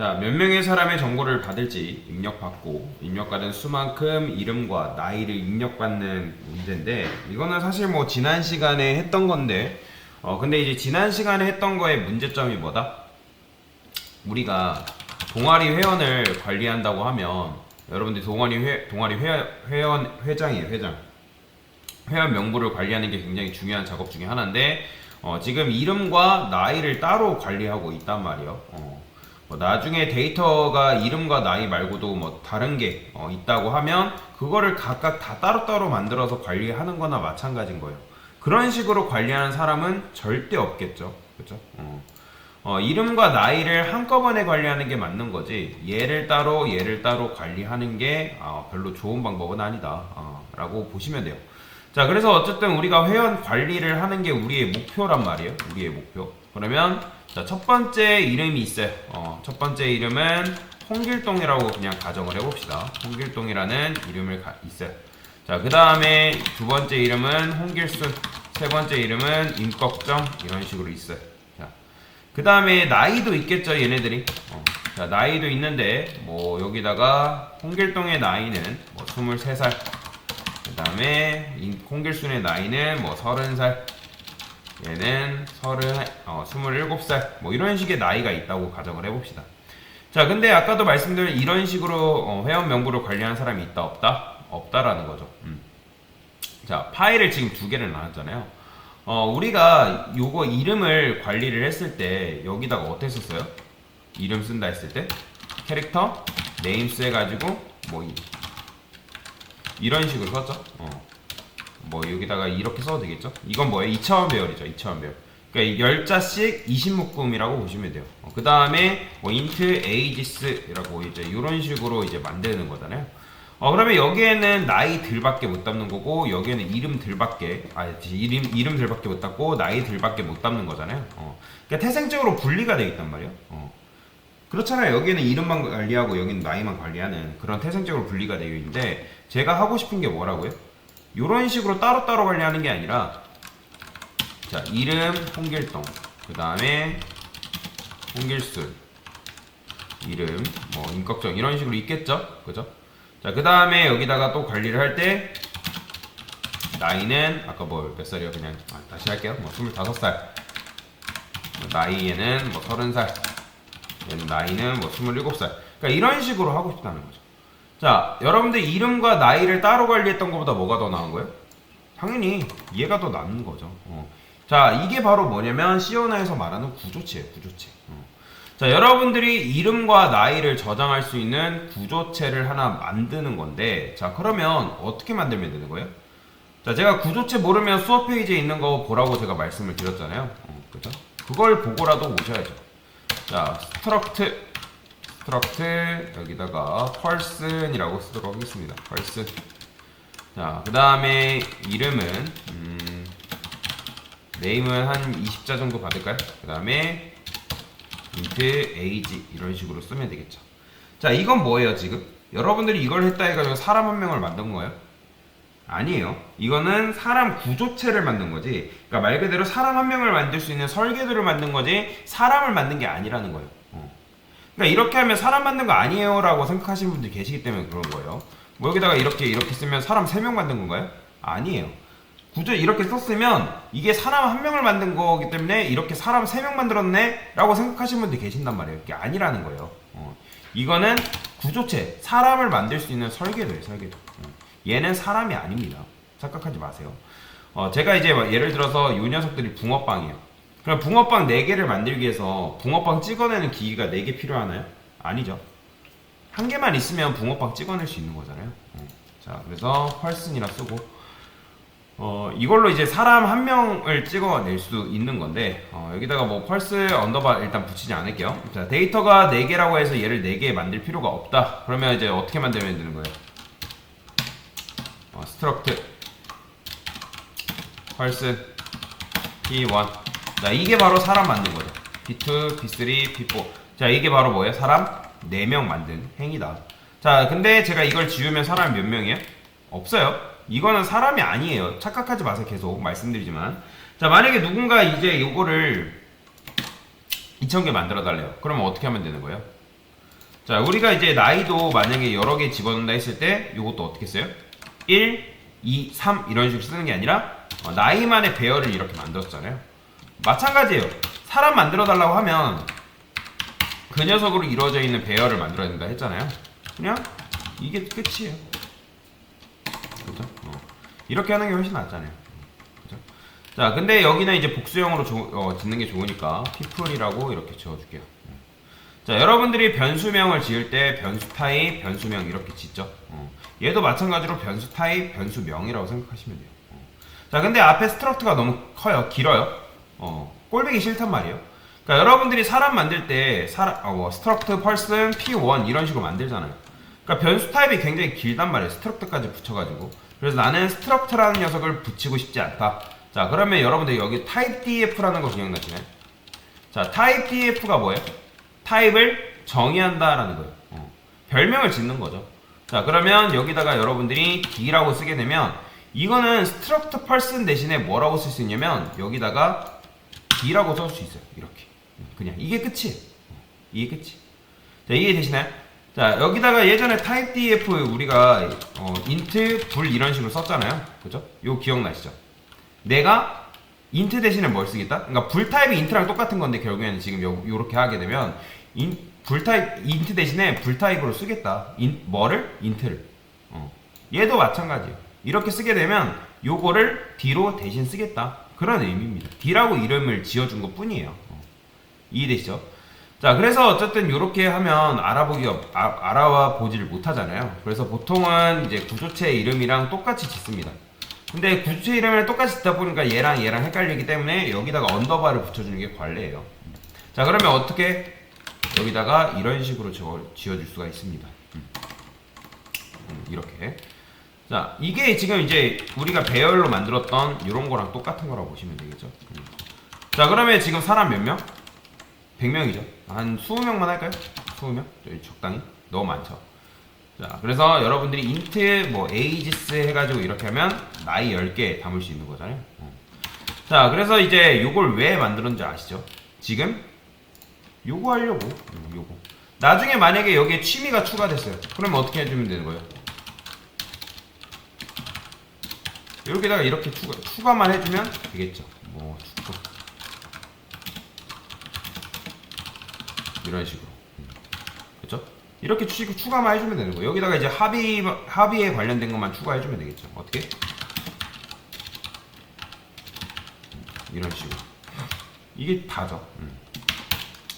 자, 몇 명의 사람의 정보를 받을지 입력받고 입력받은 수만큼 이름과 나이를 입력받는 문제인데, 이거는 사실 뭐 지난 시간에 했던 건데, 근데 이제 지난 시간에 했던 거의 문제점이 뭐다? 우리가 동아리 회원을 관리한다고 하면, 여러분들이 회장이에요, 회장. 회원 명부를 관리하는 게 굉장히 중요한 작업 중에 하나인데, 지금 이름과 나이를 따로 관리하고 있단 말이에요. 뭐 나중에 데이터가 이름과 나이 말고도 뭐 다른 게 있다고 하면 그거를 각각 다 따로따로 만들어서 관리하는 거나 마찬가지인 거예요. 그런 식으로 관리하는 사람은 절대 없겠죠. 그죠? 이름과 나이를 한꺼번에 관리하는 게 맞는 거지, 얘를 따로 관리하는 게 별로 좋은 방법은 아니다 라고 보시면 돼요. 자, 그래서 어쨌든 우리가 회원 관리를 하는 게 우리의 목표란 말이에요. 우리의 목표. 그러면 자, 첫 번째 이름이 있어요. 첫 번째 이름은 홍길동이라고 그냥 가정을 해봅시다. 홍길동이라는 이름을 있어요. 자, 그 다음에 두 번째 이름은 홍길순, 세 번째 이름은 임꺽정, 이런 식으로 있어요. 자, 그 다음에 나이도 있겠죠, 얘네들이. 자, 나이도 있는데 뭐 여기다가 홍길동의 나이는 뭐 23살, 그 다음에 홍길순의 나이는 뭐 30살, 얘는 27살, 뭐 이런 식의 나이가 있다고 가정을 해봅시다. 자, 근데 아까도 말씀드린 이런 식으로 회원 명부를 관리하는 사람이 있다, 없다? 없다라는 거죠. 자, 파일을 지금 두 개를 나눴잖아요. 우리가 요거 이름을 관리를 했을 때 여기다가 어떻게 썼어요? 이름 쓴다 했을 때 캐릭터 네임스 해가지고 뭐 이런 식으로 썼죠. 뭐 여기다가 이렇게 써도 되겠죠. 이건 뭐예요? 2차원 배열이죠. 2차원 배열. 그러니까 10자씩 20묶음이라고 보시면 돼요. 그 다음에 뭐 int ages라고 이제 이런 식으로 이제 만드는 거잖아요. 그러면 여기에는 나이들밖에 못 담는 거고, 여기에는 이름들밖에 못 담고 나이들밖에 못 담는 거잖아요. 그러니까 태생적으로 분리가 되어 있단 말이에요. 그렇잖아요. 여기는 이름만 관리하고 여기는 나이만 관리하는 그런 태생적으로 분리가 되어 있는데, 제가 하고 싶은 게 뭐라고요? 이런 식으로 따로따로 관리하는 게 아니라, 자, 이름 홍길동, 그 다음에 홍길순, 이름 뭐 임꺽정, 이런 식으로 있겠죠, 그죠? 자, 그 다음에 여기다가 또 관리를 할 때 나이는 아까 뭐 몇 살이요? 그냥 다시 할게요. 뭐 25살, 나이에는 뭐 30살, 얘는 나이는 뭐 27살. 그러니까 이런 식으로 하고 싶다는 거죠. 자, 여러분들 이름과 나이를 따로 관리했던 것보다 뭐가 더 나은 거예요? 당연히 얘가 더 낫는 거죠. 자, 이게 바로 뭐냐면 시어나에서 말하는 구조체예요, 구조체. 자, 여러분들이 이름과 나이를 저장할 수 있는 구조체를 하나 만드는 건데, 자, 그러면 어떻게 만들면 되는 거예요? 자, 제가 구조체 모르면 수업 페이지에 있는 거 보라고 제가 말씀을 드렸잖아요. 그죠? 그걸 보고라도 오셔야죠. 자, 스트럭트 여기다가 person이라고 쓰도록 하겠습니다. person. 자, 그 다음에 이름은 name은 한 20자 정도 받을까요? 그 다음에 int age 이런 식으로 쓰면 되겠죠. 자, 이건 뭐예요 지금? 여러분들이 이걸 했다 해가지고 사람 한 명을 만든 거예요? 아니에요. 이거는 사람 구조체를 만든 거지. 그러니까 말 그대로 사람 한 명을 만들 수 있는 설계도를 만든 거지, 사람을 만든 게 아니라는 거예요. 그러니까 이렇게 하면 사람 만든 거 아니에요 라고 생각하시는 분들이 계시기 때문에 그런 거예요. 뭐 여기다가 이렇게 쓰면 사람 3명 만든 건가요? 아니에요. 굳이 이렇게 썼으면 이게 사람 1명을 만든 거기 때문에 이렇게 사람 3명 만들었네 라고 생각하시는 분들이 계신단 말이에요. 이게 아니라는 거예요. 이거는 구조체, 사람을 만들 수 있는 설계도예요, 설계도. 얘는 사람이 아닙니다. 착각하지 마세요. 제가 이제 예를 들어서 이 녀석들이 붕어빵이에요. 그럼 붕어빵 4개를 만들기 위해서 붕어빵 찍어내는 기기가 4개 필요하나요? 아니죠. 한 개만 있으면 붕어빵 찍어낼 수 있는 거잖아요. 자, 그래서 person이라 쓰고, 이걸로 이제 사람 1명을 찍어낼 수 있는 건데, 여기다가 뭐 펄스 언더바 일단 붙이지 않을게요. 자, 데이터가 4개라고 해서 얘를 4개 만들 필요가 없다. 그러면 이제 어떻게 만들면 되는 거예요? 스트럭트 펄스 p1. 자, 이게 바로 사람 만든 거죠. p2, p3, p4. 자, 이게 바로 뭐예요? 사람 4명 만든 행위다. 자, 근데 제가 이걸 지우면 사람이 몇 명이에요? 없어요. 이거는 사람이 아니에요. 착각하지 마세요. 계속 말씀드리지만. 자, 만약에 누군가 이제 요거를 2000개 만들어 달래요. 그러면 어떻게 하면 되는 거예요? 자, 우리가 이제 나이도 만약에 여러 개 집어넣는다 했을 때 요것도 어떻게 써요? 1, 2, 3 이런 식으로 쓰는 게 아니라 나이만의 배열을 이렇게 만들었잖아요. 마찬가지예요. 사람 만들어 달라고 하면 그 녀석으로 이루어져 있는 배열을 만들어야 된다 했잖아요. 그냥 이게 끝이에요. 그죠? 이렇게 하는 게 훨씬 낫잖아요. 그죠? 자, 근데 여기는 이제 복수형으로 짓는 게 좋으니까 people이라고 이렇게 지어줄게요. 자, 여러분들이 변수명을 지을 때 변수 타입, 변수명 이렇게 짓죠. 얘도 마찬가지로 변수 타입, 변수명이라고 생각하시면 돼요. 자, 근데 앞에 스트럭트가 너무 커요. 길어요. 꼴보기 싫단 말이에요. 그러니까 여러분들이 사람 만들 때 스트럭트 펄슨 p1 이런 식으로 만들잖아요. 그러니까 변수 타입이 굉장히 길단 말이에요. 스트럭트까지 붙여가지고. 그래서 나는 스트럭트라는 녀석을 붙이고 싶지 않다. 자, 그러면 여러분들 여기 타입 df라는 거 기억나시나요? 자, 타입 df가 뭐예요? 타입을 정의한다라는 거예요. 별명을 짓는 거죠. 자, 그러면 여기다가 여러분들이 d라고 쓰게 되면 이거는 스트럭트 펄슨 대신에 뭐라고 쓸 수 있냐면 여기다가 d라고 써줄 수 있어요. 이렇게. 그냥 이게 끝이에요. 이게 끝이. 자, 이해되시나요? 자, 여기다가 예전에 타입 df 우리가 int 불 이런 식으로 썼잖아요. 그죠? 요 기억나시죠? 내가 int 대신에 뭘 쓰겠다? 그러니까 불 타입이 int랑 똑같은 건데 결국에는 지금 요렇게 하게 되면 불 타입 int 대신에 불 타입으로 쓰겠다. 뭐를? int를. 얘도 마찬가지예요. 이렇게 쓰게 되면 요거를 d로 대신 쓰겠다. 그런 의미입니다. d라고 이름을 지어준 것 뿐이에요. 이해되시죠? 자, 그래서 어쨌든 이렇게 하면 알아와 보지를 못하잖아요. 그래서 보통은 이제 구조체 이름이랑 똑같이 짓습니다. 근데 구조체 이름을 똑같이 짓다 보니까 얘랑 헷갈리기 때문에 여기다가 언더바를 붙여주는 게 관례예요. 자, 그러면 어떻게 여기다가 이런 식으로 지어줄 수가 있습니다. 이렇게. 자, 이게 지금 이제 우리가 배열로 만들었던 이런 거랑 똑같은 거라고 보시면 되겠죠. 자, 그러면 지금 사람 몇 명? 100명이죠. 한 20명만 할까요? 20명? 적당히? 너무 많죠. 자, 그래서 여러분들이 int 뭐 ages 해가지고 이렇게 하면 나이 10개 담을 수 있는 거잖아요. 자, 그래서 이제 요걸 왜 만들었는지 아시죠? 지금 요거 하려고. 요거. 나중에 만약에 여기에 취미가 추가됐어요. 그러면 어떻게 해주면 되는 거예요? 여기다가 이렇게 추가만 해주면 되겠죠. 뭐 축구 이런 식으로. 그렇죠? 이렇게 추가만 해주면 되는 거예요. 여기다가 이제 합의에 관련된 것만 추가해주면 되겠죠. 어떻게? 이런 식으로. 이게 다죠.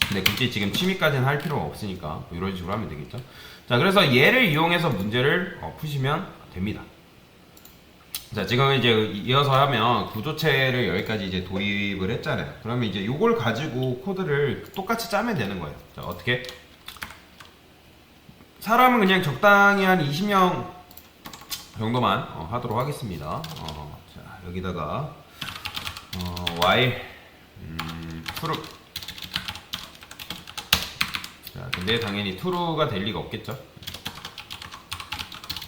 근데 굳이 지금 취미까지는 할 필요가 없으니까 뭐 이런 식으로 하면 되겠죠. 자, 그래서 얘를 이용해서 문제를 푸시면 됩니다. 자, 지금 이제 이어서 하면 구조체를 여기까지 이제 도입을 했잖아요. 그러면 이제 이걸 가지고 코드를 똑같이 짜면 되는 거예요. 자, 어떻게? 사람은 그냥 적당히 한 20명 정도만 하도록 하겠습니다. 자, 여기다가 while true. 자, 근데 당연히 true가 될 리가 없겠죠.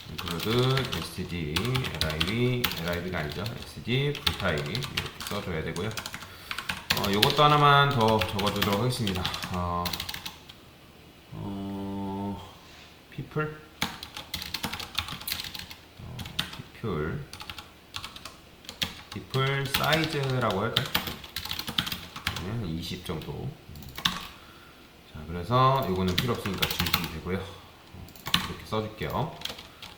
include std lib가 아니죠. std 불타입 이렇게 써줘야 되고요. 요것도 하나만 더 적어주도록 하겠습니다. people 사이즈라고 할까요? 20 정도. 자, 그래서 요거는 필요 없으니까 지우시면 되고요. 이렇게 써줄게요.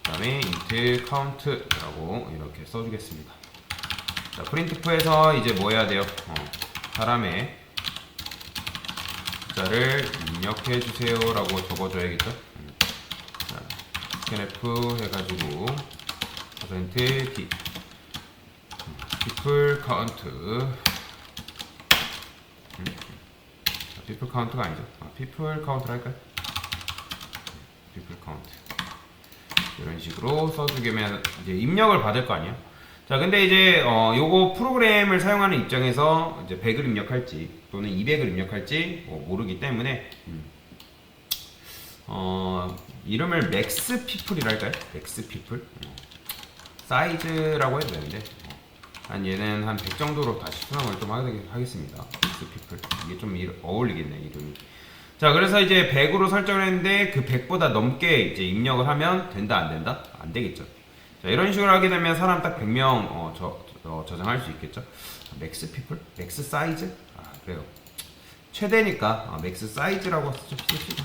그 다음에 int count라고 이렇게 써주겠습니다. 자, printf에서 이제 뭐 해야 돼요? 사람의 숫자를 입력해 주세요 라고 적어줘야겠죠. 자, scanf 해가지고 %d people count people count가 아니죠. people count를 할까요? people count 이런 식으로 써주면 이제 입력을 받을 거 아니에요. 자, 근데 이제 요거 프로그램을 사용하는 입장에서 이제 100을 입력할지 또는 200을 입력할지 모르기 때문에 이름을 max people이라 할까요? max people 사이즈라고 해도 되는데 한 얘는 한 100 정도로 다시 수정을 좀 하겠습니다. max people 이게 좀 어울리겠네 이름이. 자, 그래서 이제 100으로 설정을 했는데 그 100보다 넘게 이제 입력을 하면 된다, 안 된다? 안 되겠죠. 자, 이런 식으로 하게 되면 사람 딱 100명 저장할 수 있겠죠. 맥스 피플? 맥스 사이즈? 아, 그래요. 최대니까 맥스 사이즈라고 씁시다.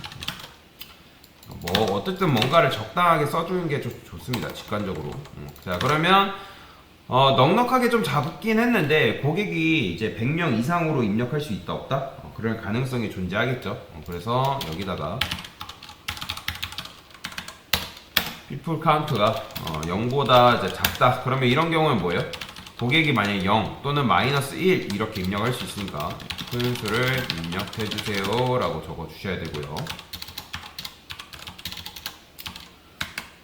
뭐 어쨌든 뭔가를 적당하게 써주는 게 좀 좋습니다. 직관적으로. 자, 그러면 넉넉하게 좀 잡긴 했는데 고객이 이제 100명 이상으로 입력할 수 있다 없다? 그럴 가능성이 존재하겠죠. 그래서 여기다가 people count가 0보다 이제 작다. 그러면 이런 경우는 뭐예요? 고객이 만약에 0 또는 마이너스 1 이렇게 입력할 수 있으니까 큰 수를 입력해 주세요 라고 적어 주셔야 되고요.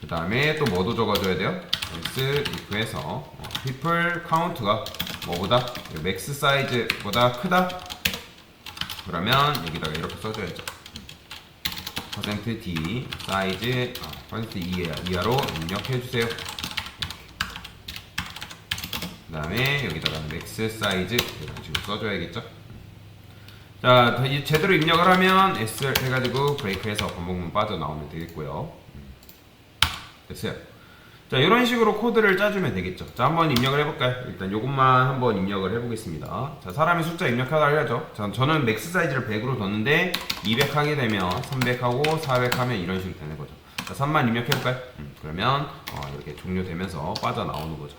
그 다음에 또 뭐도 적어줘야 돼요? else if에서 people count가 뭐보다 맥스 사이즈보다 크다? 그러면 여기다가 이렇게 써줘야죠. %d 사이즈 %2 입력해 주세요. 그 다음에 여기다가 맥스 사이즈 이런 식으로 써줘야겠죠. 자, 제대로 입력을 하면 S 해가지고 브레이크해서 반복문 빠져나오면 되겠고요. 됐어요. 자, 이런 식으로 코드를 짜주면 되겠죠. 자, 한번 입력을 해볼까요? 일단 요것만 한번 입력을 해보겠습니다. 자, 사람의 숫자 입력하려죠. 자, 저는 맥스 사이즈를 100으로 뒀는데 200 하게 되면 300하고 400 하면 이런 식으로 되는 거죠. 자, 3만 입력해볼까요? 그러면 이렇게 종료되면서 빠져나오는 거죠.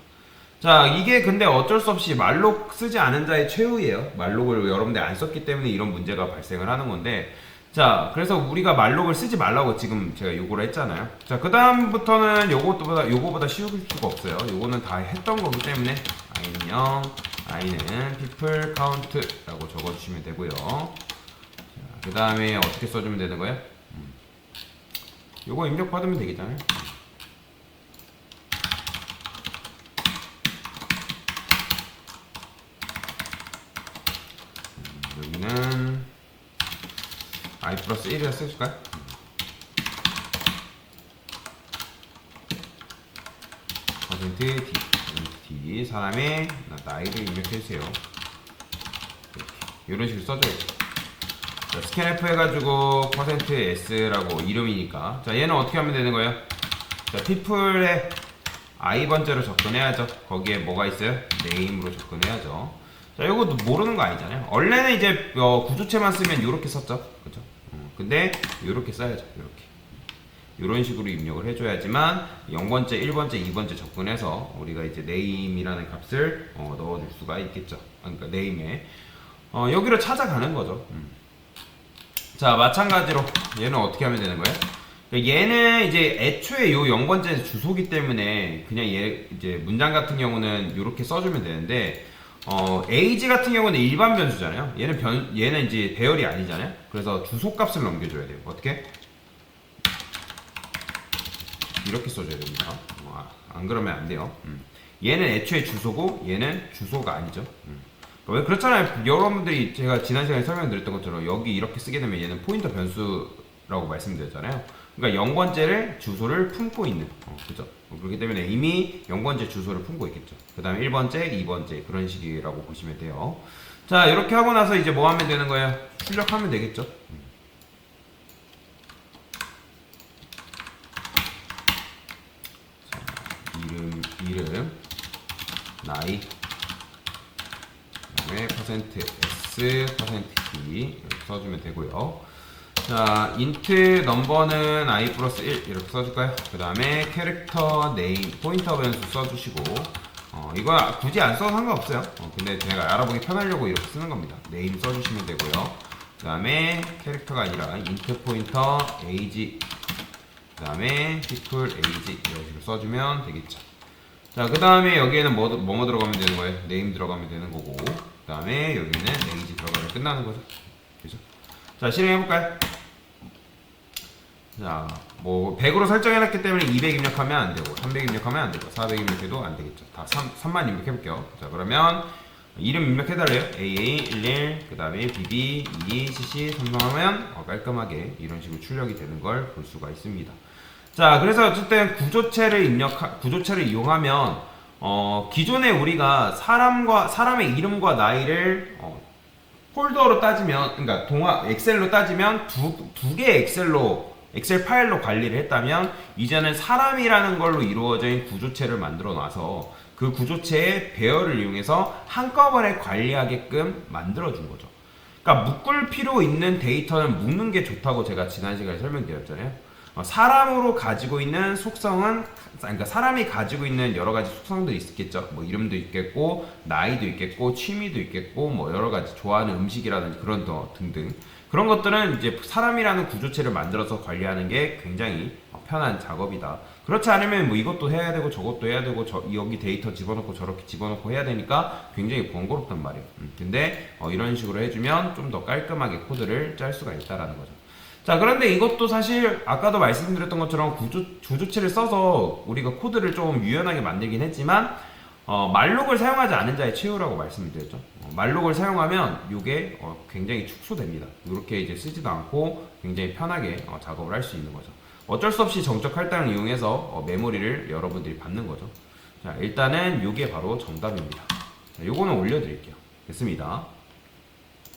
자, 이게 근데 어쩔 수 없이 말록 쓰지 않은 자의 최후예요. 말록을 여러분들 안 썼기 때문에 이런 문제가 발생을 하는 건데, 자, 그래서 우리가 말록을 쓰지 말라고 지금 제가 요구를 했잖아요. 자, 그 다음부터는 요거보다 쉬울 수가 없어요. 요거는 다 했던 거기 때문에 i는요, i는 people count라고 적어주시면 되고요. 그 다음에 어떻게 써주면 되는 거예요? 요거 입력 받으면 되겠잖아요. 여기는 i 플러스 1이라 써줄까요? %d 사람의 나이를 입력해주세요. 이런 식으로 써줘야죠. 자, 스캔F 해가지고 %s라고 이름이니까, 자, 얘는 어떻게 하면 되는 거예요? 자, people에 i번째로 접근해야죠. 거기에 뭐가 있어요? name으로 접근해야죠. 자, 이것도 모르는 거 아니잖아요. 원래는 이제 구조체만 쓰면 이렇게 썼죠, 그죠? 근데 이렇게 써야죠, 이렇게. 이런 식으로 입력을 해줘야지만 0번째, 1번째, 2번째 접근해서 우리가 이제 name이라는 값을 넣어줄 수가 있겠죠. 그러니까 name에 여기로 찾아가는 거죠. 자, 마찬가지로 얘는 어떻게 하면 되는 거예요? 얘는 이제 애초에 요 0번째 주소기 때문에 그냥 얘 이제 문장 같은 경우는 이렇게 써주면 되는데, age 같은 경우는 일반 변수잖아요. 얘는 이제 배열이 아니잖아요. 그래서 주소 값을 넘겨줘야 돼요. 어떻게? 이렇게 써줘야 됩니다. 안 그러면 안 돼요. 얘는 애초에 주소고 얘는 주소가 아니죠. 왜 그렇잖아요. 여러분들이 제가 지난 시간에 설명드렸던 것처럼 여기 이렇게 쓰게 되면 얘는 포인터 변수라고 말씀드렸잖아요. 그러니까 0번째를 주소를 품고 있는, 그죠? 그렇기 때문에 이미 0번째 주소를 품고 있겠죠. 그 다음에 1번째, 2번째 그런 식이라고 보시면 돼요. 자, 이렇게 하고 나서 이제 뭐 하면 되는 거예요? 출력하면 되겠죠. 자, 이름, 나이, 그 다음에 %s, %d 이렇게 써주면 되고요. 자, int 넘버는 i 플러스 1 이렇게 써줄까요? 그 다음에 캐릭터 네임 포인터 변수 써주시고, 이거 굳이 안 써도 상관없어요. 근데 제가 알아보기 편하려고 이렇게 쓰는 겁니다. 네임 써주시면 되고요. 그 다음에 캐릭터가 아니라 int 포인터 age, 그 다음에 people age 이런 식으로 써주면 되겠죠. 자, 그 다음에 여기에는 뭐 들어가면 되는 거예요? 네임 들어가면 되는 거고, 그 다음에 여기는 age 들어가면 끝나는 거죠. 그죠? 자, 실행해볼까요? 자, 뭐 100으로 설정해놨기 때문에 200 입력하면 안 되고 300 입력하면 안 되고 400 입력해도 안 되겠죠. 다 3만 입력해볼게요. 자, 그러면 이름 입력해달래요. AA11 그 다음에 BB 22CC 삼성하면 깔끔하게 이런 식으로 출력이 되는 걸 볼 수가 있습니다. 자, 그래서 어쨌든 구조체를 이용하면 기존에 우리가 사람의 이름과 나이를 폴더로 따지면, 그러니까 엑셀로 따지면 두 개의 엑셀 파일로 관리를 했다면, 이제는 사람이라는 걸로 이루어져 있는 구조체를 만들어 놔서 그 구조체의 배열을 이용해서 한꺼번에 관리하게끔 만들어 준 거죠. 그러니까 묶을 필요 있는 데이터는 묶는 게 좋다고 제가 지난 시간에 설명드렸잖아요. 사람으로 가지고 있는 속성은, 그러니까 사람이 가지고 있는 여러 가지 속성들이 있겠죠. 뭐 이름도 있겠고, 나이도 있겠고, 취미도 있겠고, 뭐 여러 가지 좋아하는 음식이라든지 그런 더 등등. 그런 것들은 이제 사람이라는 구조체를 만들어서 관리하는 게 굉장히 편한 작업이다. 그렇지 않으면 뭐 이것도 해야 되고 저것도 해야 되고 여기 데이터 집어넣고 저렇게 집어넣고 해야 되니까 굉장히 번거롭단 말이에요. 근데 이런 식으로 해주면 좀 더 깔끔하게 코드를 짤 수가 있다라는 거죠. 자, 그런데 이것도 사실 아까도 말씀드렸던 것처럼 구조체를 써서 우리가 코드를 좀 유연하게 만들긴 했지만 말록을 사용하지 않은 자의 최후라고 말씀드렸죠. 말록을 사용하면 이게 굉장히 축소됩니다. 이렇게 이제 쓰지도 않고 굉장히 편하게 작업을 할 수 있는 거죠. 어쩔 수 없이 정적 할당을 이용해서 메모리를 여러분들이 받는 거죠. 자, 일단은 이게 바로 정답입니다. 자, 요거는 올려드릴게요. 됐습니다.